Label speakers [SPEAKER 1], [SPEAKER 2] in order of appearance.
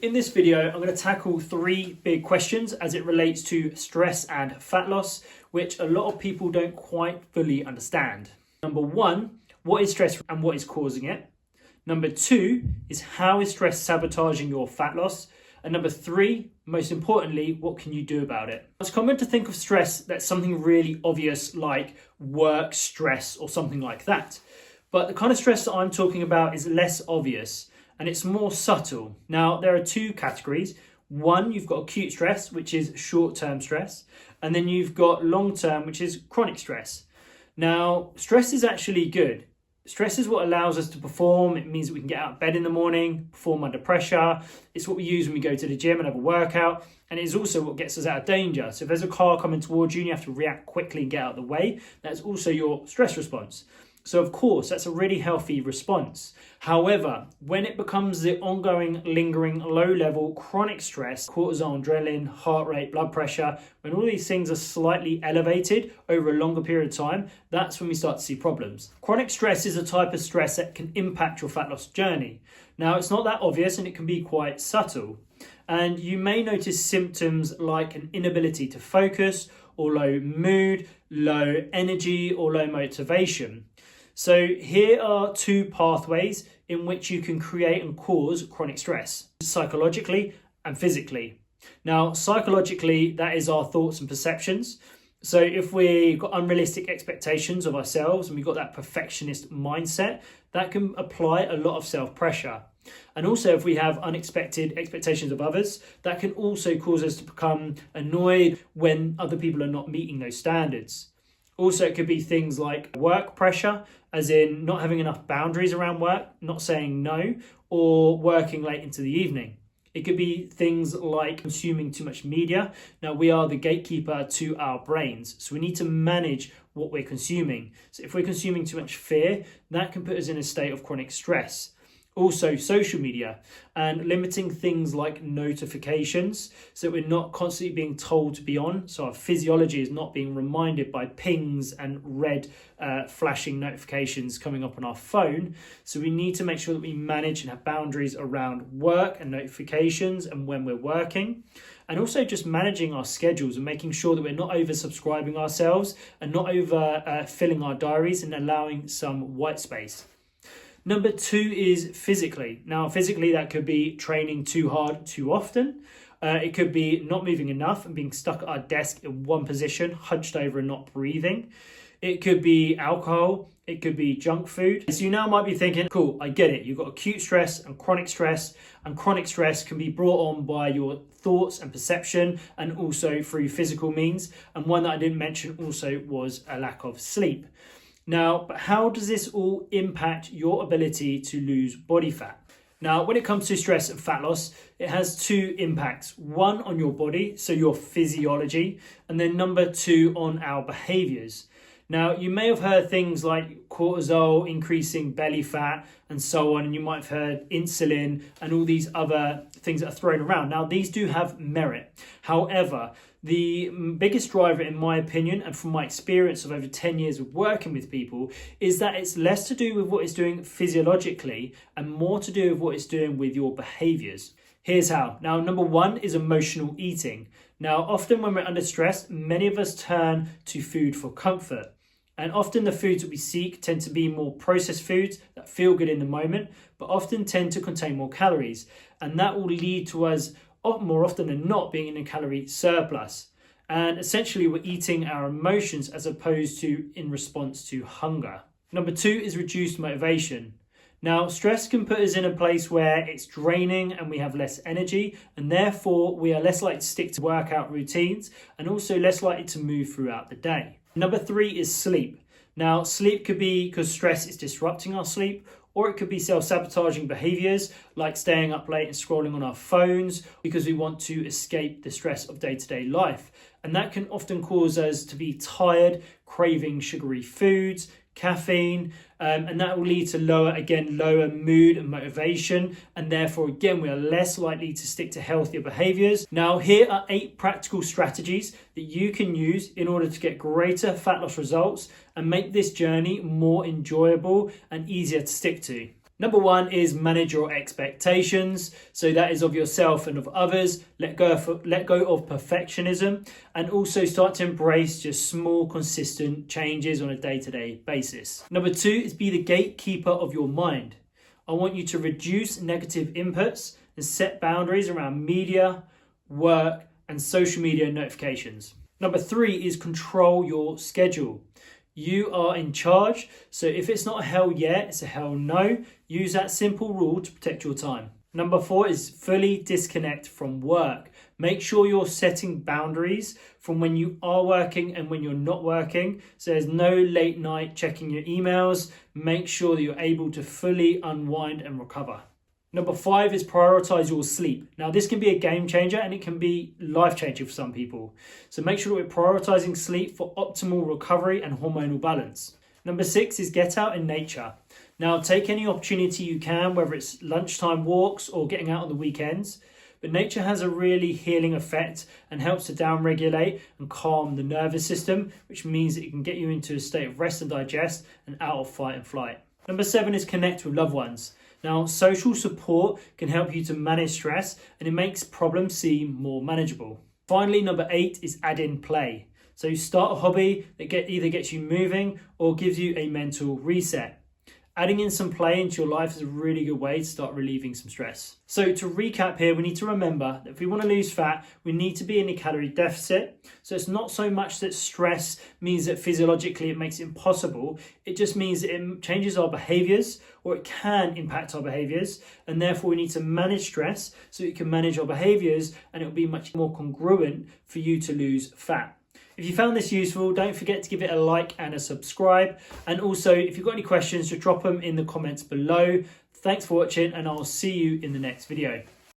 [SPEAKER 1] In this video, I'm going to tackle three big questions as it relates to stress and fat loss, which a lot of people don't quite fully understand. Number one, what is stress and what is causing it? Number two is how is stress sabotaging your fat loss? And number three, most importantly, what can you do about it? It's common to think of stress that's something really obvious like work stress or something like that. But the kind of stress that I'm talking about is less obvious and it's more subtle. Now, there are two categories. One, you've got acute stress, which is short-term stress. And then you've got long-term, which is chronic stress. Now, stress is actually good. Stress is what allows us to perform. It means that we can get out of bed in the morning, perform under pressure. It's what we use when we go to the gym and have a workout. And it is also what gets us out of danger. So if there's a car coming towards you and you have to react quickly and get out of the way, that's also your stress response. So of course, that's a really healthy response. However, when it becomes the ongoing, lingering, low-level chronic stress, cortisol, adrenaline, heart rate, blood pressure, when all these things are slightly elevated over a longer period of time, that's when we start to see problems. Chronic stress is a type of stress that can impact your fat loss journey. Now, it's not that obvious and it can be quite subtle. And you may notice symptoms like an inability to focus, or low mood, low energy, or low motivation. So here are two pathways in which you can create and cause chronic stress, psychologically and physically. Now, psychologically, that is our thoughts and perceptions. So if we've got unrealistic expectations of ourselves and we've got that perfectionist mindset, that can apply a lot of self-pressure. And also if we have unexpected expectations of others, that can also cause us to become annoyed when other people are not meeting those standards. Also, it could be things like work pressure, as in not having enough boundaries around work, not saying no, or working late into the evening. It could be things like consuming too much media. Now, we are the gatekeeper to our brains, so we need to manage what we're consuming. So if we're consuming too much fear, that can put us in a state of chronic stress. Also, social media and limiting things like notifications so we're not constantly being told to be on. So our physiology is not being reminded by pings and red flashing notifications coming up on our phone. So we need to make sure that we manage and have boundaries around work and notifications and when we're working. And also just managing our schedules and making sure that we're not oversubscribing ourselves and not over filling our diaries and allowing some white space. Number two is physically. Now, physically, that could be training too hard, too often. It could be not moving enough and being stuck at our desk in one position, hunched over and not breathing. It could be alcohol. It could be junk food. So you now might be thinking, cool, I get it. You've got acute stress, and chronic stress can be brought on by your thoughts and perception and also through physical means. And one that I didn't mention also was a lack of sleep. Now, but how does this all impact your ability to lose body fat? Now, when it comes to stress and fat loss, it has two impacts. One on your body, so your physiology, and then number two on our behaviors. Now, you may have heard things like cortisol increasing belly fat and so on, and you might have heard insulin and all these other things that are thrown around. Now, these do have merit. However, the biggest driver, in my opinion, and from my experience of over 10 years of working with people, is that it's less to do with what it's doing physiologically and more to do with what it's doing with your behaviors. Here's how. Now, number one is emotional eating. Now, often when we're under stress, many of us turn to food for comfort. And often the foods that we seek tend to be more processed foods that feel good in the moment, but often tend to contain more calories. And that will lead to us more often than not being in a calorie surplus. And essentially we're eating our emotions as opposed to in response to hunger. Number two is reduced motivation. Now, stress can put us in a place where it's draining and we have less energy, and therefore we are less likely to stick to workout routines and also less likely to move throughout the day. Number three is sleep. Now, sleep could be because stress is disrupting our sleep, or it could be self-sabotaging behaviors like staying up late and scrolling on our phones because we want to escape the stress of day-to-day life. And that can often cause us to be tired, craving sugary foods, caffeine, and that will lead to lower mood and motivation, and therefore again we are less likely to stick to healthier behaviors. Now, here are 8 practical strategies that you can use in order to get greater fat loss results and make this journey more enjoyable and easier to stick to. Number one is manage your expectations. So that is of yourself and of others. Let go of perfectionism, and also start to embrace just small, consistent changes on a day-to-day basis. Number two is be the gatekeeper of your mind. I want you to reduce negative inputs and set boundaries around media, work, and social media notifications. Number three is control your schedule. You are in charge, so if it's not a hell yeah, it's a hell no. Use that simple rule to protect your time. Number four is fully disconnect from work. Make sure you're setting boundaries from when you are working and when you're not working. So there's no late night checking your emails. Make sure that you're able to fully unwind and recover. Number five is prioritize your sleep. Now, this can be a game changer and it can be life changing for some people. So make sure that we're prioritizing sleep for optimal recovery and hormonal balance. Number six is get out in nature. Now, take any opportunity you can, whether it's lunchtime walks or getting out on the weekends. But nature has a really healing effect and helps to downregulate and calm the nervous system, which means that it can get you into a state of rest and digest and out of fight and flight. Number seven is connect with loved ones. Now, social support can help you to manage stress and it makes problems seem more manageable. Finally, number eight is add in play. So start a hobby that either gets you moving or gives you a mental reset. Adding in some play into your life is a really good way to start relieving some stress. So to recap here, we need to remember that if we want to lose fat, we need to be in a calorie deficit. So it's not so much that stress means that physiologically it makes it impossible. It just means that it changes our behaviors, or it can impact our behaviors. And therefore we need to manage stress so we can manage our behaviors, and it'll be much more congruent for you to lose fat. If you found this useful, don't forget to give it a like and a subscribe. And also, if you've got any questions, just drop them in the comments below. Thanks for watching, and I'll see you in the next video.